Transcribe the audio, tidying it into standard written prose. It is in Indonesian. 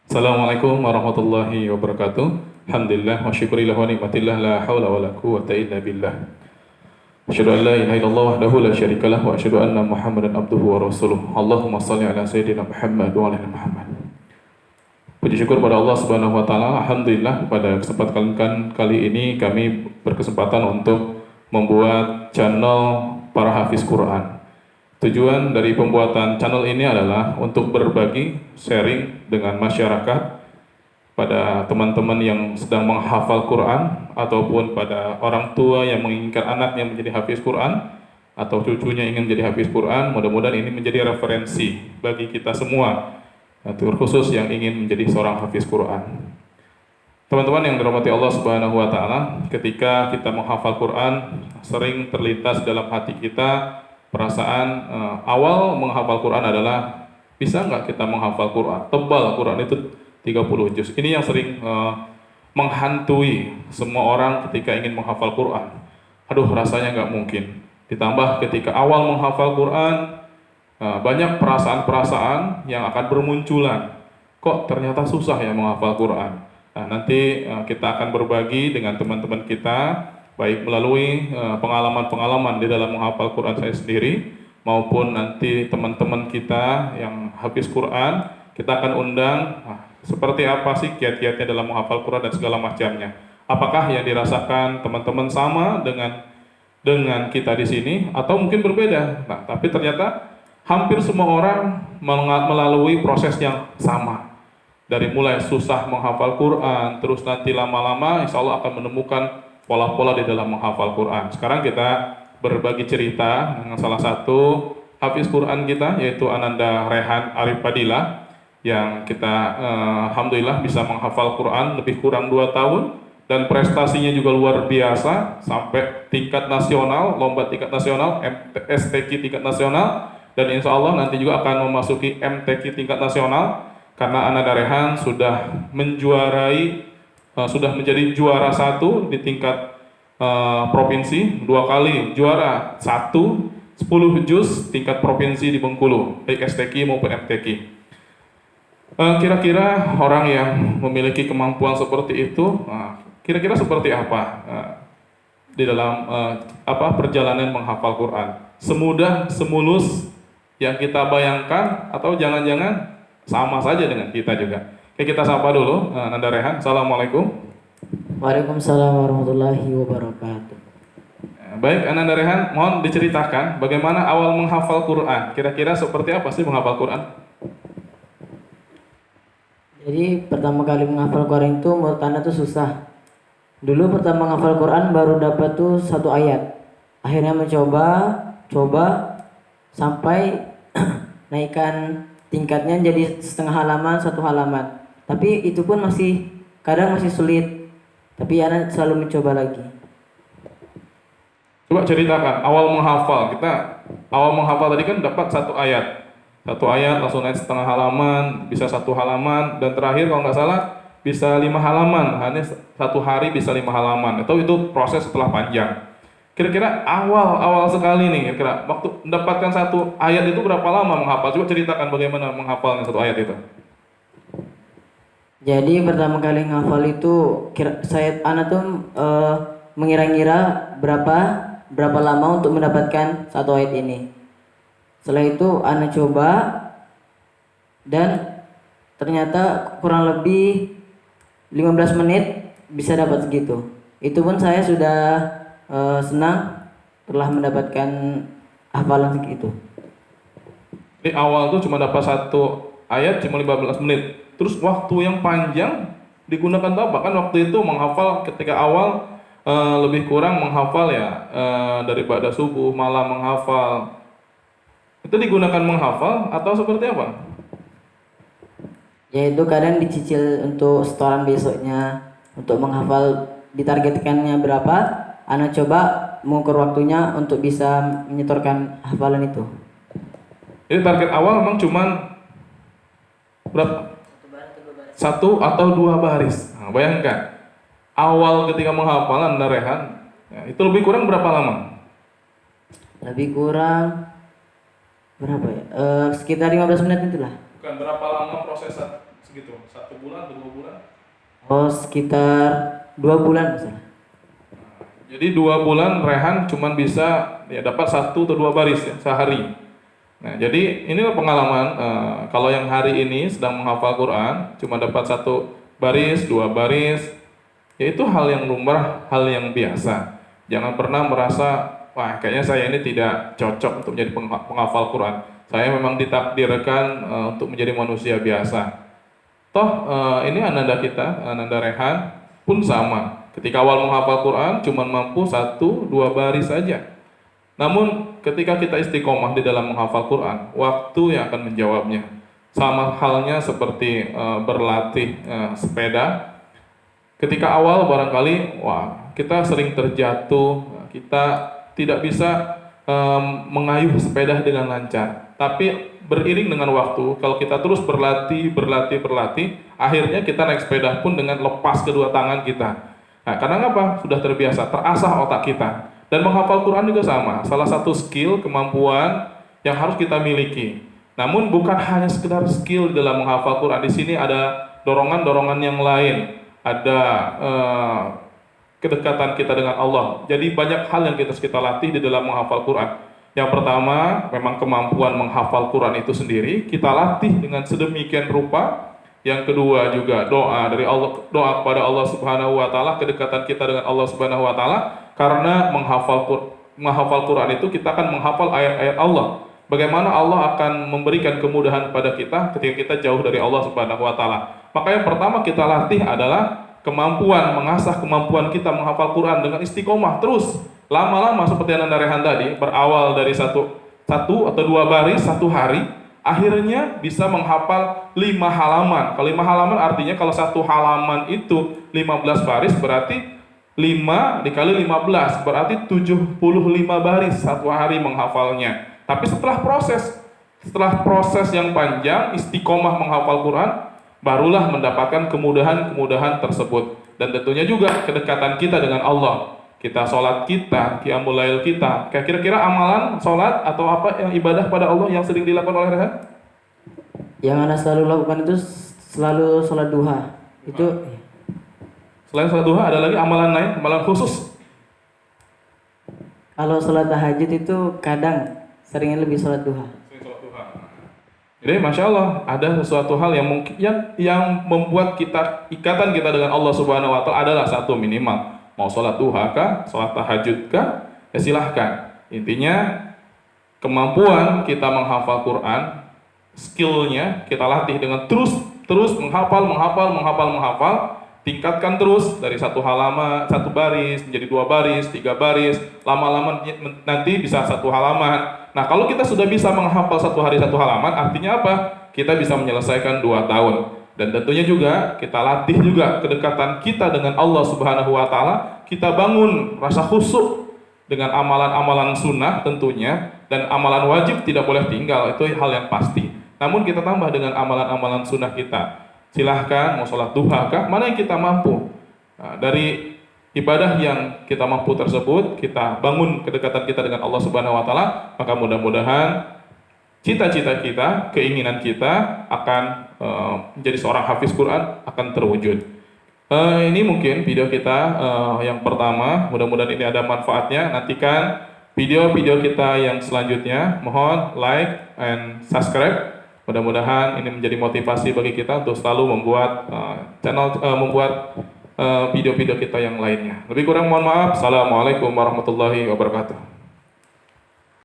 Assalamualaikum warahmatullahi wabarakatuh. Alhamdulillah wa syukurillah wa nikmatillah la haula wa la quwwata illa billah. Asyhadu an la ilaha illallah wahdahu la syarikalah wa asyhadu anna Muhammadan abduhu wa rasuluh. Allahumma shalli ala sayyidina Muhammad wa ala ali Muhammad. Puji syukur pada Allah Subhanahu wa taala. Alhamdulillah pada kesempatan kali ini kami berkesempatan untuk membuat channel para hafiz Quran. Tujuan dari pembuatan channel ini adalah untuk berbagi, sharing dengan masyarakat, pada teman-teman yang sedang menghafal Quran, ataupun pada orang tua yang menginginkan anaknya menjadi hafiz Quran, atau cucunya ingin menjadi hafiz Quran. Mudah-mudahan ini menjadi referensi bagi kita semua, terkhusus yang ingin menjadi seorang hafiz Quran. Teman-teman yang dirahmati Allah Subhanahu wa taala, ketika kita menghafal Quran, sering terlintas dalam hati kita perasaan awal menghafal Quran adalah bisa nggak kita menghafal Quran? Tebal Quran itu 30 juz. Ini yang sering menghantui semua orang ketika ingin menghafal Quran. Aduh, rasanya nggak mungkin. Ditambah ketika awal menghafal Quran, banyak perasaan-perasaan yang akan bermunculan. Kok ternyata susah ya menghafal Quran? Nah, nanti kita akan berbagi dengan teman-teman kita, baik melalui pengalaman-pengalaman di dalam menghafal Quran saya sendiri, maupun nanti teman-teman kita yang habis Quran, kita akan undang seperti apa sih kiat-kiatnya dalam menghafal Quran dan segala macamnya. Apakah yang dirasakan teman-teman sama dengan kita di sini, atau mungkin berbeda? Nah, tapi ternyata hampir semua orang melalui proses yang sama. Dari mulai susah menghafal Quran, terus nanti lama-lama insya Allah akan menemukan pola-pola di dalam menghafal Quran. Sekarang kita berbagi cerita dengan salah satu hafiz Quran kita, yaitu Ananda Rehan Arif Padilla, yang kita alhamdulillah bisa menghafal Quran lebih kurang 2 tahun, dan prestasinya juga luar biasa sampai tingkat nasional, lomba tingkat nasional, STQ tingkat nasional, dan insya Allah nanti juga akan memasuki MTQ tingkat nasional, karena Ananda Rehan sudah menjuarai, sudah menjadi juara 1 di tingkat provinsi, 2 kali juara 1 10 juz tingkat provinsi di Bengkulu, baik STQ maupun MTQ. Kira-kira orang yang memiliki kemampuan seperti itu, kira-kira seperti apa di dalam perjalanan menghafal Quran? Semudah, semulus yang kita bayangkan, atau jangan-jangan sama saja dengan kita juga? Oke, kita sapa dulu Ananda Rehan. Assalamualaikum. Waalaikumsalam warahmatullahi wabarakatuh. Baik, Ananda Rehan, mohon diceritakan bagaimana awal menghafal Quran. Kira-kira seperti apa sih menghafal Quran? Jadi pertama kali menghafal Quran itu menurut Anda tuh susah. Dulu pertama menghafal Quran baru dapat tuh 1 ayat. Akhirnya coba sampai naikkan tingkatnya jadi setengah halaman, 1 halaman. Tapi itu pun kadang masih sulit. Tapi Anda selalu mencoba lagi. Coba ceritakan awal menghafal. Awal menghafal tadi kan dapat 1 ayat. 1 ayat langsung naik setengah halaman, bisa 1 halaman, dan terakhir kalau nggak salah bisa 5 halaman. Hanya 1 hari bisa 5 halaman. Itu proses setelah panjang. Kira-kira awal sekali nih, kira-kira waktu mendapatkan 1 ayat itu berapa lama menghafal? Coba ceritakan bagaimana menghafalnya 1 ayat itu. Jadi pertama kali menghafal itu Anda tuh mengira-ngira berapa lama untuk mendapatkan 1 ayat ini. Setelah itu Anda coba, dan ternyata kurang lebih 15 menit bisa dapat segitu. Itu pun saya sudah senang telah mendapatkan hafalan segitu. Ini awal tuh cuma dapat 1 ayat cuma 15 menit. Terus waktu yang panjang digunakan tuh apa? Kan waktu itu menghafal ketika awal lebih kurang menghafal ya daripada subuh malam menghafal. Itu digunakan menghafal atau seperti apa? Yaitu kadang dicicil untuk setoran besoknya, untuk menghafal ditargetkannya berapa. Anda coba mengukur waktunya untuk bisa menyetorkan hafalan itu. Jadi target awal memang cuma berapa? 1 atau 2 baris. Nah, bayangkan awal ketika menghafalan Anda Rehan, ya, itu lebih kurang berapa lama? Lebih kurang berapa ya? Sekitar 15 menit itulah. Bukan berapa lama proses segitu, 1 bulan atau 2 bulan? Oh, sekitar 2 bulan misalnya. Jadi 2 bulan rehan cuman bisa ya dapat 1 atau 2 baris ya, sehari. Nah, jadi inilah pengalaman kalau yang hari ini sedang menghafal Quran cuma dapat 1 baris, 2 baris, ya itu hal yang lumrah, hal yang biasa. Jangan pernah merasa, wah kayaknya saya ini tidak cocok untuk menjadi penghafal Quran. Saya memang ditakdirkan untuk menjadi manusia biasa. Toh ini ananda kita, ananda Rehan pun sama. Ketika awal menghafal Quran cuma mampu 1-2 baris saja. Namun ketika kita istiqomah di dalam menghafal Quran, waktu yang akan menjawabnya. Sama halnya seperti berlatih sepeda. Ketika awal barangkali, wah kita sering terjatuh, kita tidak bisa mengayuh sepeda dengan lancar. Tapi beriring dengan waktu, kalau kita terus berlatih, akhirnya kita naik sepeda pun dengan lepas kedua tangan kita. Nah, karena apa? Sudah terbiasa, terasah otak kita. Dan menghafal Quran juga sama, salah satu skill, kemampuan yang harus kita miliki. Namun bukan hanya sekedar skill dalam menghafal Quran, di sini ada dorongan-dorongan yang lain, ada kedekatan kita dengan Allah. Jadi banyak hal yang kita latih di dalam menghafal Quran. Yang pertama, memang kemampuan menghafal Quran itu sendiri kita latih dengan sedemikian rupa. Yang kedua juga doa dari Allah, doa kepada Allah Subhanahu wa taala, kedekatan kita dengan Allah Subhanahu wa taala, karena menghafal Quran itu kita akan menghafal ayat-ayat Allah. Bagaimana Allah akan memberikan kemudahan pada kita ketika kita jauh dari Allah Subhanahu wa taala. Maka yang pertama kita latih adalah kemampuan, mengasah kemampuan kita menghafal Quran dengan istiqomah terus. Lama-lama seperti yang Anda Rehan tadi, berawal dari satu atau 2 baris 1 hari, akhirnya bisa menghafal 5 halaman. Kalau 5 halaman artinya kalau 1 halaman itu 15 baris berarti 5 dikali 15 berarti 75 baris 1 hari menghafalnya. Tapi setelah proses yang panjang, istiqomah menghafal Quran, barulah mendapatkan kemudahan-kemudahan tersebut. Dan tentunya juga kedekatan kita dengan Allah. Kita sholat kita, qiyamul lail kita. Kira-kira amalan sholat atau apa yang ibadah pada Allah yang sering dilakukan oleh Rehan? Yang Anda selalu lakukan itu selalu sholat duha. Itu selain sholat duha ada lagi amalan lain, amalan khusus? kalau sholat tahajud itu kadang seringnya lebih sholat duha. Jadi Masya Allah ada sesuatu hal yang mungkin yang membuat ikatan kita dengan Allah Subhanahu wa taala adalah satu minimal. Mau sholat duha kah, sholat tahajud kah, ya silahkan. Intinya kemampuan kita menghafal Quran, skillnya kita latih dengan terus menghafal, tingkatkan terus dari 1 halaman, 1 baris menjadi 2 baris, 3 baris, lama-lama nanti bisa 1 halaman. Nah kalau kita sudah bisa menghafal 1 hari 1 halaman, artinya apa? Kita bisa menyelesaikan 2 tahun. Dan tentunya juga kita latih juga kedekatan kita dengan Allah Subhanahu wa taala, kita bangun rasa khusyuk dengan amalan-amalan sunnah tentunya, dan amalan wajib tidak boleh tinggal, itu hal yang pasti. Namun kita tambah dengan amalan-amalan sunnah kita. Silahkan mau sholat duha kah, mana yang kita mampu. Nah, dari ibadah yang kita mampu tersebut, kita bangun kedekatan kita dengan Allah Subhanahu wa taala, maka mudah-mudahan cita-cita kita, keinginan kita akan menjadi seorang hafiz Quran akan terwujud. Ini mungkin video kita yang pertama, mudah-mudahan ini ada manfaatnya. Nantikan video-video kita yang selanjutnya. Mohon like and subscribe. Mudah-mudahan ini menjadi motivasi bagi kita untuk selalu membuat video-video kita yang lainnya. Lebih kurang mohon maaf. Assalamualaikum warahmatullahi wabarakatuh.